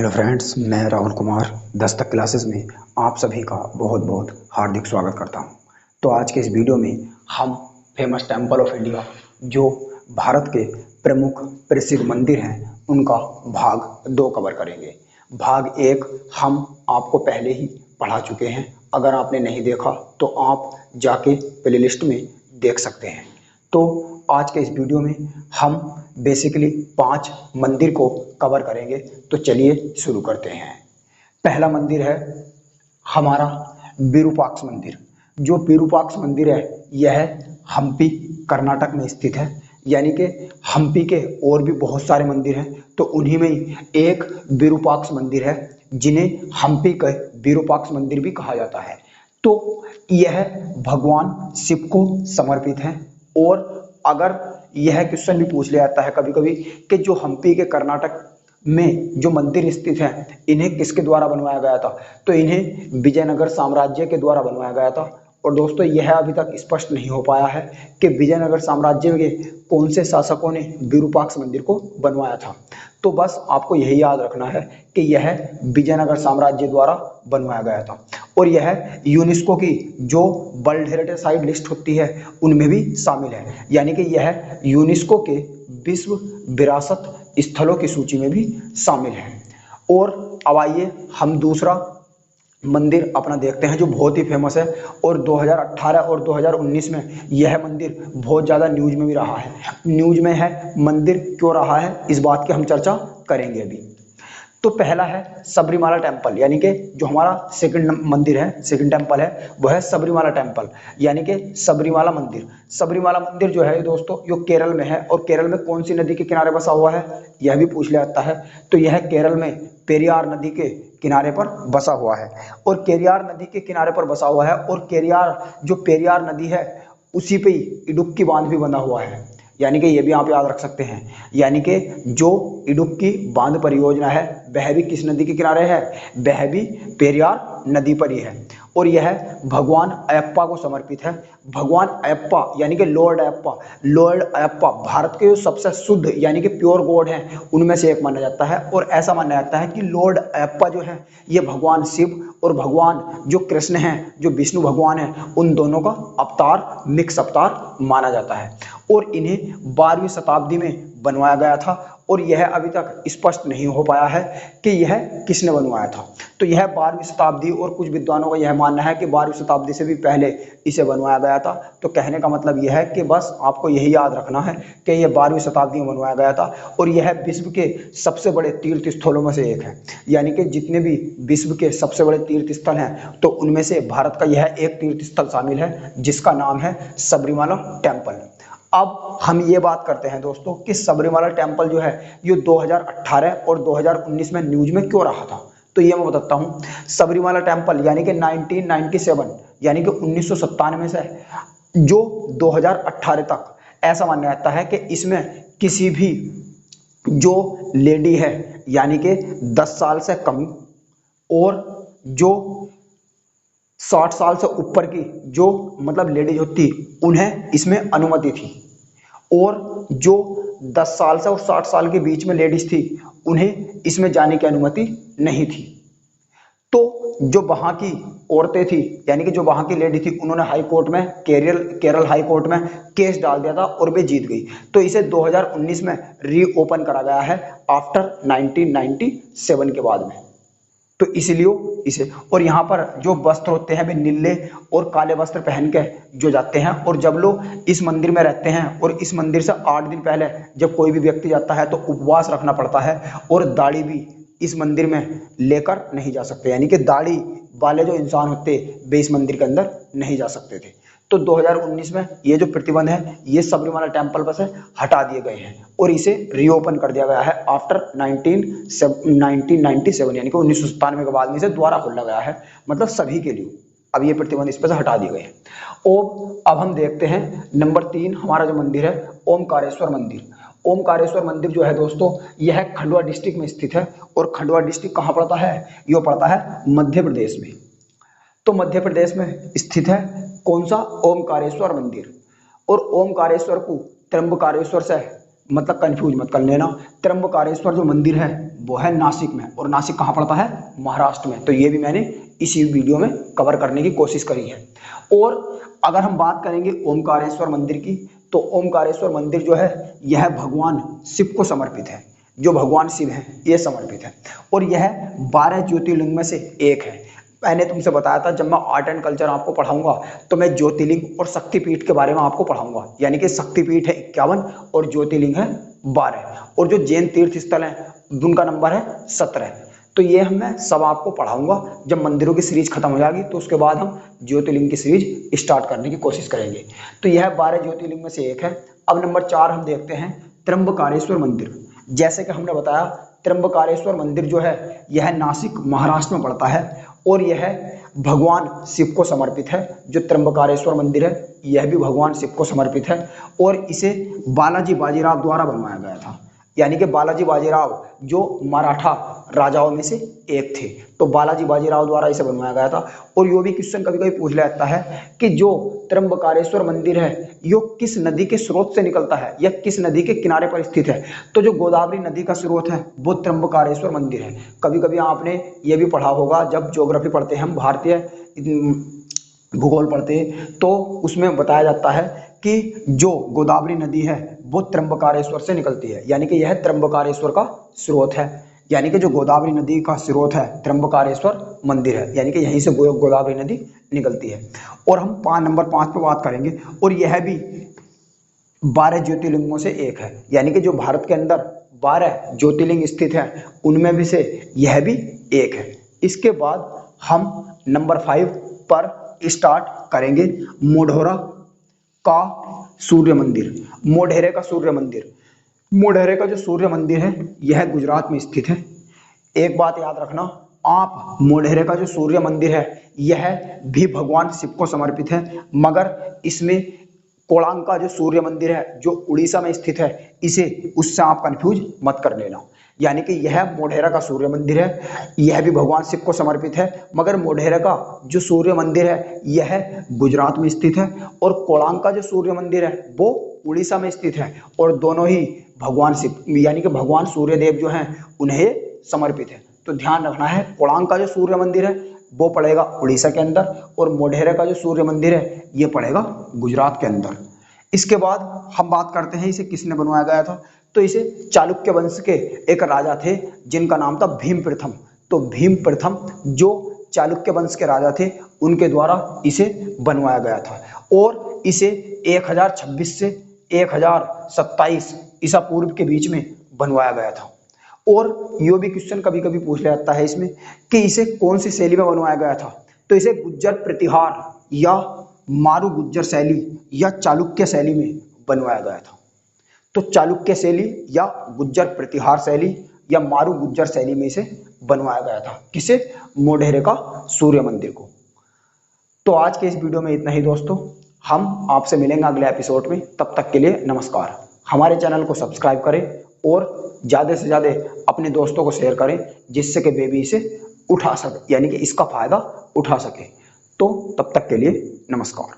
Hello friends, मैं Rahul Kumar Dastak classes में आप सभी का बहुत बहुत हार्दिक स्वागत करता हूं। तो आज के इस वीडियो में हम फेमस टेम्पल ऑफ इंडिया जो भारत के प्रमुख प्रसिद्ध मंदिर हैं उनका भाग 2 कवर करेंगे। भाग 1 हम आपको पहले ही पढ़ा चुके हैं। अगर आपने नहीं देखा तो आप जाके प्लेलिस्ट में देख सकते हैं। तो आज के इस वीडियो में हम बेसिकली 5 मंदिर को कवर करेंगे। तो चलिए शुरू करते हैं। पहला मंदिर है हमारा विरूपाक्ष मंदिर। जो विरूपाक्ष मंदिर है यह हम्पी कर्नाटक में स्थित है। यानी कि हम्पी के और भी बहुत सारे मंदिर हैं, तो उन्हीं में ही एक विरूपाक्ष मंदिर है जिन्हें हम्पी के विरूपाक्ष मंदिर भी कहा जाता है। तो यह भगवान शिव को समर्पित है। और अगर यह क्वेश्चन भी पूछ लिया जाता है कभी कभी कि जो हम्पी के कर्नाटक में जो मंदिर स्थित हैं इन्हें किसके द्वारा बनवाया गया था, तो इन्हें विजयनगर साम्राज्य के द्वारा बनवाया गया था। और दोस्तों यह अभी तक स्पष्ट नहीं हो पाया है कि विजयनगर साम्राज्य के कौन से शासकों ने विरूपाक्ष मंदिर को बनवाया था। तो बस आपको यही याद रखना है कि यह विजयनगर साम्राज्य द्वारा बनवाया गया था। और यह यूनेस्को की जो वर्ल्ड हेरिटेज साइट लिस्ट होती है उनमें भी शामिल है। यानी कि यह यूनेस्को के विश्व विरासत स्थलों की सूची में भी शामिल है। और अब आइए हम दूसरा मंदिर अपना देखते हैं जो बहुत ही फेमस है। और 2018 और 2019 में यह मंदिर बहुत ज़्यादा न्यूज में भी रहा है। न्यूज में है मंदिर क्यों रहा है इस बात की हम चर्चा करेंगे अभी। तो पहला है सबरीमाला टेम्पल, यानी कि जो हमारा सेकंड मंदिर है, सेकंड टेम्पल है, वह है सबरीमाला टेम्पल यानी कि सबरीमाला मंदिर। सबरीमाला मंदिर जो है दोस्तों यो केरल में है। और केरल में कौन सी नदी के किनारे बसा हुआ है यह भी पूछ लिया जाता है। तो यह केरल में पेरियार नदी के किनारे पर बसा हुआ है। और पेरियार नदी के किनारे पर बसा हुआ है। और पेरियार नदी है उसी पे ही इडुक्की बांध भी बना हुआ है। यानी कि ये भी आप याद रख सकते हैं। यानी कि जो इडुक्की बांध परियोजना है वह भी किस नदी के किनारे है, वह भी पेरियार नदी पर ही है। और यह भगवान अयप्पा को समर्पित है। भगवान अयप्पा यानी कि लॉर्ड अयप्पा भारत के जो सबसे शुद्ध यानी कि प्योर गॉड हैं उनमें से एक माना जाता है। और ऐसा माना जाता है कि लॉर्ड अयप्पा जो है ये भगवान शिव और भगवान जो कृष्ण हैं, जो विष्णु भगवान हैं, उन दोनों का अवतार, मिक्स अवतार माना जाता है। और इन्हें 12वीं शताब्दी में बनवाया गया था। और यह अभी तक स्पष्ट नहीं हो पाया है कि यह किसने बनवाया था। तो यह 12वीं शताब्दी, और कुछ विद्वानों का यह मानना है कि 12वीं शताब्दी से भी पहले इसे बनवाया गया था। तो कहने का मतलब यह है कि बस आपको यही याद रखना है कि यह 12वीं शताब्दी में बनवाया गया था। और यह विश्व के सबसे बड़े तीर्थ स्थलों में से एक है। यानी कि जितने भी विश्व के सबसे बड़े तीर्थ स्थल हैं तो उनमें से भारत का यह एक तीर्थ स्थल शामिल है जिसका नाम है सबरीमाला टेम्पल। अब हम ये बात करते हैं दोस्तों कि सबरीमाला टेम्पल जो है ये 2018 और 2019 में न्यूज में क्यों रहा था। तो ये मैं बताता हूँ। सबरीमाला टेम्पल यानी कि 1997 यानी कि 1997 से जो 2018 तक ऐसा माना जाता है कि इसमें किसी भी जो लेडी है यानी कि 10 साल से कम और जो 60 साल से ऊपर की जो मतलब लेडीज होती उन्हें इसमें अनुमति थी। और जो 10 साल से और 60 साल के बीच में लेडीज थी उन्हें इसमें जाने की अनुमति नहीं थी। तो जो वहां की औरतें थी यानी कि जो वहां की लेडी थी उन्होंने हाई कोर्ट में केरल हाई कोर्ट में केस डाल दिया था और वे जीत गई। तो इसे 2019 में रीओपन करा गया है आफ्टर 1997 के बाद में। तो इसलिए इसे, और यहाँ पर जो वस्त्र होते हैं वे नीले और काले वस्त्र पहन के जो जाते हैं। और जब लोग इस मंदिर में रहते हैं और इस मंदिर से 8 दिन पहले जब कोई भी व्यक्ति जाता है तो उपवास रखना पड़ता है। और दाढ़ी भी इस मंदिर में लेकर नहीं जा सकते, यानी कि दाढ़ी वाले जो इंसान होते वे इस मंदिर के अंदर नहीं जा सकते थे। तो 2019 में ये जो प्रतिबंध है ये सबरीमाला टेम्पल पर से हटा दिए गए हैं और इसे रीओपन कर दिया गया है आफ्टर 1997 यानी कि 1997 के बाद में इसे दोबारा खोला गया है, मतलब सभी के लिए अब ये प्रतिबंध इस पर से हटा दिए गए हैं। और अब हम देखते हैं नंबर 3 हमारा जो मंदिर है ओमकारेश्वर मंदिर। ओमकारेश्वर मंदिर जो है दोस्तों यह खंडवा डिस्ट्रिक्ट में स्थित है। और खंडवा डिस्ट्रिक्ट कहाँ पड़ता है, ये पड़ता है मध्य प्रदेश में। तो मध्य प्रदेश में स्थित है कौन सा, ओमकारेश्वर मंदिर। और ओमकारेश्वर को त्र्यंबकारेश्वर से मतलब कंफ्यूज मत कर लेना। त्र्यंबकेश्वर जो मंदिर है वो है नासिक में, और नासिक कहाँ पड़ता है? महाराष्ट्र में। तो ये भी मैंने इसी वीडियो में कवर करने की कोशिश करी है। और अगर हम बात करेंगे ओमकारेश्वर मंदिर की, तो ओमकारेश्वर मंदिर जो है यह भगवान शिव को समर्पित है। जो भगवान शिव हैं ये समर्पित है, और यह 12 ज्योतिर्लिंग में से एक है। मैंने तुमसे बताया था जब मैं आर्ट एंड कल्चर आपको पढ़ाऊंगा तो मैं ज्योतिर्लिंग और शक्तिपीठ के बारे में आपको पढ़ाऊंगा। यानी कि शक्तिपीठ है 51 और ज्योतिर्लिंग है 12, और जो जैन तीर्थ स्थल है उनका नंबर है 17। तो ये मैं सब आपको पढ़ाऊंगा। जब मंदिरों की सीरीज खत्म हो जाएगी तो उसके बाद हम ज्योतिर्लिंग की सीरीज स्टार्ट करने की कोशिश करेंगे। तो यह 12 ज्योतिर्लिंग में से एक है। अब नंबर 4 हम देखते हैं त्र्यंबकेश्वर मंदिर। जैसे कि हमने बताया त्र्यंबकेश्वर मंदिर जो है यह नासिक महाराष्ट्र में पड़ता है, और यह भगवान शिव को समर्पित है। जो त्र्यंबकेश्वर मंदिर है यह भी भगवान शिव को समर्पित है, और इसे बालाजी बाजीराव द्वारा बनवाया गया था। यानी कि बालाजी बाजीराव जो मराठा राजाओं में से एक थे, तो बालाजी बाजीराव द्वारा इसे बनवाया गया था। और यो भी क्वेश्चन कभी कभी पूछ लेता है कि जो त्र्यंबकेश्वर मंदिर है यो किस नदी के स्रोत से निकलता है या किस नदी के किनारे पर स्थित है? तो जो गोदावरी नदी का स्रोत है वो त्र्यंबकेश्वर मंदिर है। कभी कभी आपने ये भी पढ़ा होगा, जब ज्योग्राफी पढ़ते हैं हम, भारतीय भूगोल पढ़ते हैं, तो उसमें बताया जाता है कि जो गोदावरी नदी है वो त्र्यंबकेश्वर से निकलती है। यानी कि यह त्र्यंबकेश्वर का स्रोत है। यानी कि जो गोदावरी नदी का स्रोत है त्र्यंबकेश्वर मंदिर है, यानी कि यहीं से गोदावरी नदी निकलती है। और हम नंबर 5 पे बात करेंगे, और यह भी 12 ज्योतिर्लिंगों से एक है। यानी कि जो भारत के अंदर 12 ज्योतिर्लिंग स्थित हैं उनमें भी से यह भी एक है। इसके बाद हम नंबर 5 पर स्टार्ट करेंगे मोढेरा का सूर्य मंदिर। मोढेरे का सूर्य मंदिर, मोढेरे का जो सूर्य मंदिर है यह गुजरात में स्थित है। एक बात याद रखना आप, मोढेरे का जो सूर्य मंदिर है यह भी भगवान शिव को समर्पित है, मगर इसमें कोणार्क का जो सूर्य मंदिर है जो उड़ीसा में स्थित है, इसे उससे आप कंफ्यूज मत कर लेना। यानी कि यह मोढेरा का सूर्य मंदिर है, यह भी भगवान शिव को समर्पित है, मगर मोढेरा का जो सूर्य मंदिर है यह गुजरात में स्थित है, और कोणार्क का जो सूर्य मंदिर है वो उड़ीसा में स्थित है। और दोनों ही भगवान शिव यानी कि भगवान सूर्य देव जो हैं उन्हें समर्पित है। तो ध्यान रखना है, कोणार्क का जो सूर्य मंदिर है वो पड़ेगा उड़ीसा के अंदर, और मोढेरा का जो सूर्य मंदिर है ये पड़ेगा गुजरात के अंदर। इसके बाद हम बात करते हैं इसे किसने बनवाया गया था। तो इसे चालुक्य वंश के एक राजा थे जिनका नाम था भीम प्रथम। तो भीम प्रथम जो चालुक्य वंश के राजा थे उनके द्वारा इसे बनवाया गया था, और इसे 1026 से 1027 ईसा पूर्व के बीच में बनवाया गया था। और यो भी क्वेश्चन कभी कभी पूछ लिया जाता है इसमें कि इसे कौन सी शैली में बनवाया गया था। तो इसे गुज्जर प्रतिहार या मारू गुज्जर शैली या चालुक्य शैली में बनवाया गया था। तो चालुक्य शैली या गुज्जर प्रतिहार शैली या मारू गुज्जर शैली में इसे बनवाया गया था। किसे? मोढेरे का सूर्य मंदिर को। तो आज के इस वीडियो में इतना ही दोस्तों, हम आपसे मिलेंगे अगले एपिसोड में। तब तक के लिए नमस्कार। हमारे चैनल को सब्सक्राइब करें और ज़्यादा से ज़्यादा अपने दोस्तों को शेयर करें, जिससे कि वे भी इसे उठा सके, यानी कि इसका फायदा उठा सके। तो तब तक के लिए नमस्कार।